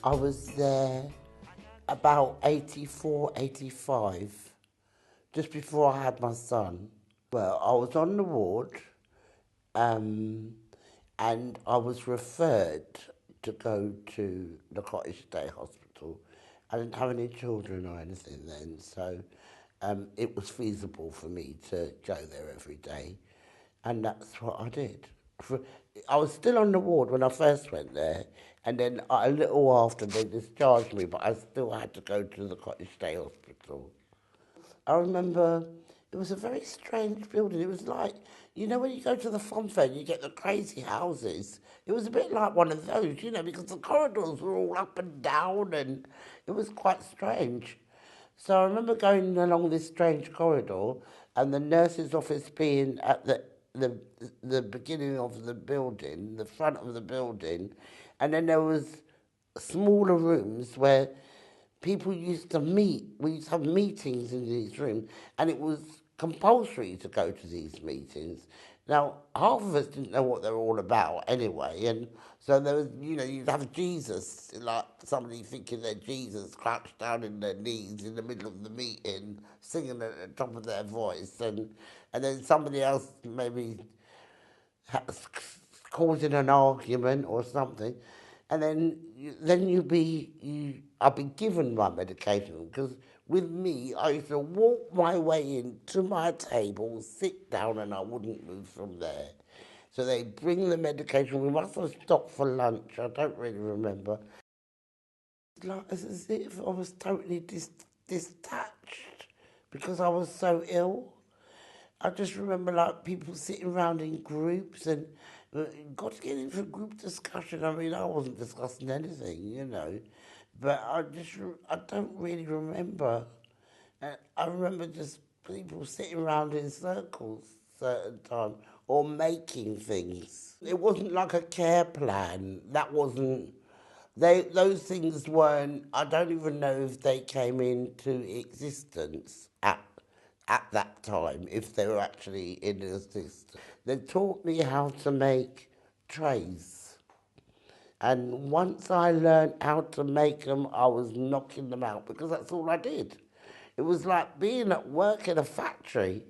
I was there about 84, 85, just before I had my son. Well, I was on the ward, um, and I was referred to go to the Cottage Day Hospital. I didn't have any children or anything then, so it was feasible for me to go there every day, and that's what I did. I was still on the ward when I first went there, and then a little after they discharged me, but I still had to go to the Cottage Day Hospital. I remember it was a very strange building. It was like, you know, when you go to the fun fair, you get the crazy houses. It was a bit like one of those, you know, because the corridors were all up and down, and it was quite strange. So I remember going along this strange corridor, and the nurse's office being at the the beginning of the building, the front of the building, and then there was smaller rooms where people used to meet. We used to have meetings in these rooms, and it was compulsory to go to these meetings. Now, half of us didn't know what they were all about anyway, and so there was, you know, you'd have Jesus, like somebody thinking they're Jesus, crouched down in their knees in the middle of the meeting, singing at the top of their voice, and then somebody else maybe causing an argument or something, and then I'll be given my medication because with me I used to walk my way into my table, sit down, and I wouldn't move from there. So they bring the medication. We must have stopped for lunch. I don't really remember. It's like as if I was totally detached because I was so ill. I just remember like people sitting around in groups and got to get into a group discussion. I mean, I wasn't discussing anything, you know, but I don't really remember. I remember just people sitting around in circles certain time or making things. It wasn't like a care plan. That wasn't. Those things weren't. I don't even know if they came into existence at that time, if they were actually in existence. They taught me how to make trays. And once I learned how to make them, I was knocking them out because that's all I did. It was like being at work in a factory.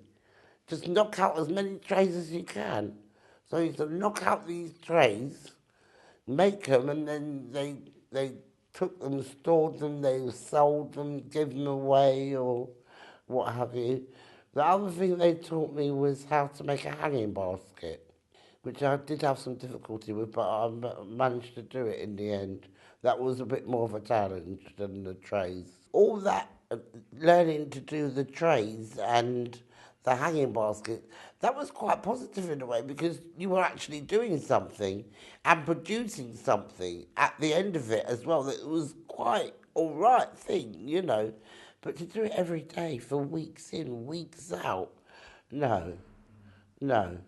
Just knock out as many trays as you can. So I used to knock out these trays, make them, and then they took them, stored them, they sold them, gave them away, or what have you. The other thing they taught me was how to make a hanging basket, which I did have some difficulty with, but I managed to do it in the end. That was a bit more of a challenge than the trays. All that learning to do the trays and the hanging basket, that was quite positive in a way because you were actually doing something and producing something at the end of it as well. That was quite all right thing, you know. But to do it every day for weeks in, weeks out, no, no.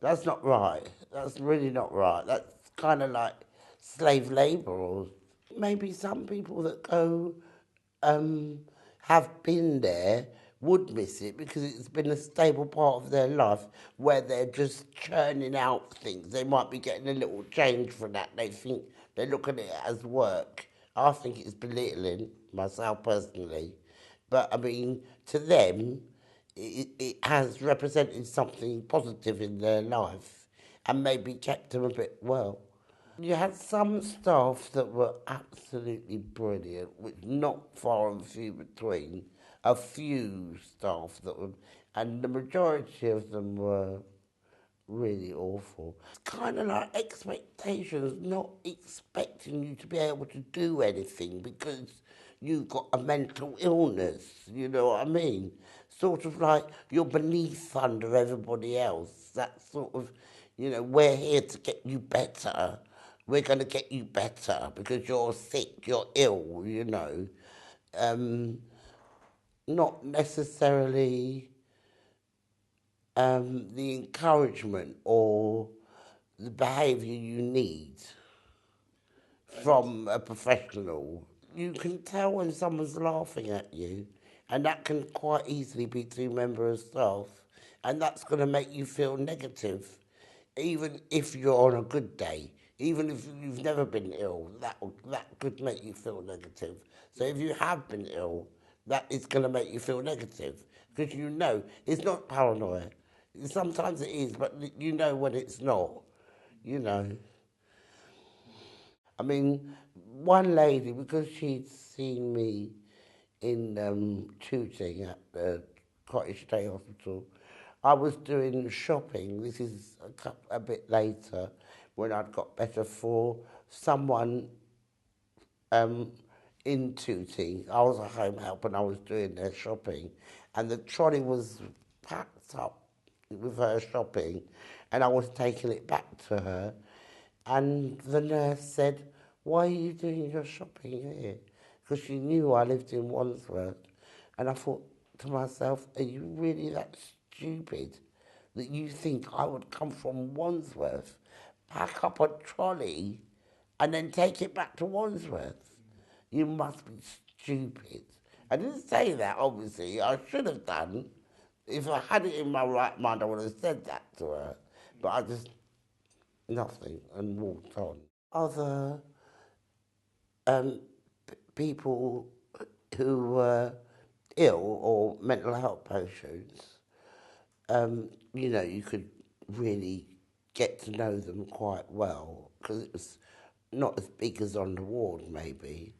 That's not right. That's really not right. That's kind of like slave labour. Or maybe some people that go um, have been there would miss it because it's been a stable part of their life where they're just churning out things. They might be getting a little change for that. They think they look at it as work. I think it's belittling myself personally, but I mean to them it has represented something positive in their life and maybe kept them a bit well. You had some staff that were absolutely brilliant, which not far and few between. A few staff that were, and the majority of them were really awful. It's kind of like expectations, not expecting you to be able to do anything because you've got a mental illness, you know what I mean? Sort of like you're beneath under everybody else. That sort of, you know, we're here to get you better. We're going to get you better because you're sick, you're ill, you know. Um, Not necessarily the encouragement or the behaviour you need from a professional. You can tell when someone's laughing at you, and that can quite easily be two members of staff, and that's going to make you feel negative, even if you're on a good day. Even if you've never been ill, that could make you feel negative. So if you have been ill, that is going to make you feel negative because you know it's not paranoia. Sometimes it is, but you know when it's not. You know. I mean, one lady, because she'd seen me in shooting at the Cottage Day Hospital, I was doing shopping. This is a bit later when I'd got better for someone um, in Tooting. I was a home help and I was doing their shopping, and the trolley was packed up with her shopping, and I was taking it back to her, and the nurse said, "Why are you doing your shopping here?" Because she knew I lived in Wandsworth, and I thought to myself, "Are you really that stupid that you think I would come from Wandsworth, pack up a trolley, and then take it back to Wandsworth? You must be stupid." I didn't say that, obviously. I should have done. If I had it in my right mind, I would have said that to her. But I just, nothing, and walked on. Other people who were ill or mental health patients, you could really get to know them quite well because it was not as big as on the ward, maybe.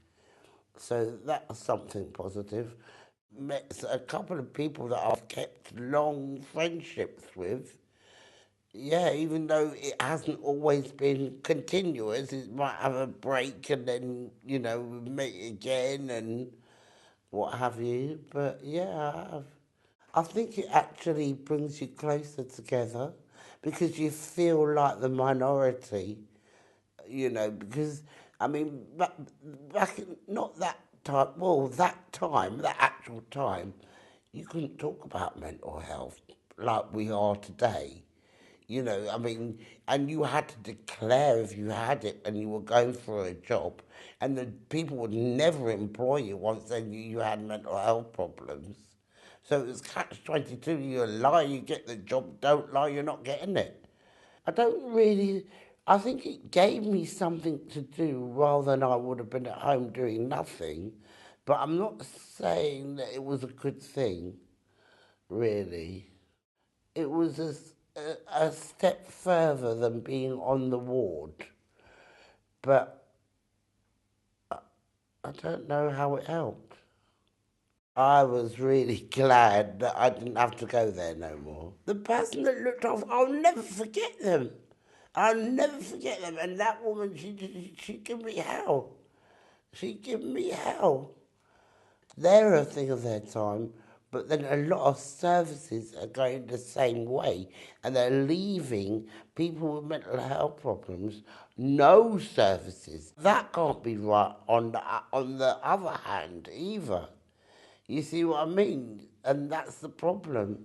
So that was something positive. Met a couple of people that I've kept long friendships with. Yeah, even though it hasn't always been continuous, it might have a break and then, we meet again and what have you. But yeah, I have. I think it actually brings you closer together because you feel like the minority, because, I mean, back in, not that time, well, that actual time, you couldn't talk about mental health like we are today. I mean, and you had to declare if you had it and you were going for a job, and the people would never employ you once they knew you had mental health problems. So it was catch 22. You lie, you get the job. Don't lie, you're not getting it. I don't really. I think it gave me something to do rather than I would have been at home doing nothing. But I'm not saying that it was a good thing, really. It was a step further than being on the ward. But I don't know how it helped. I was really glad that I didn't have to go there no more. The person that looked after, I'll never forget them. I'll never forget them. And that woman, she gave me hell. She gave me hell. They're a thing of their time, but then a lot of services are going the same way, and they're leaving people with mental health problems no services. That can't be right on the other hand either. You see what I mean? And that's the problem.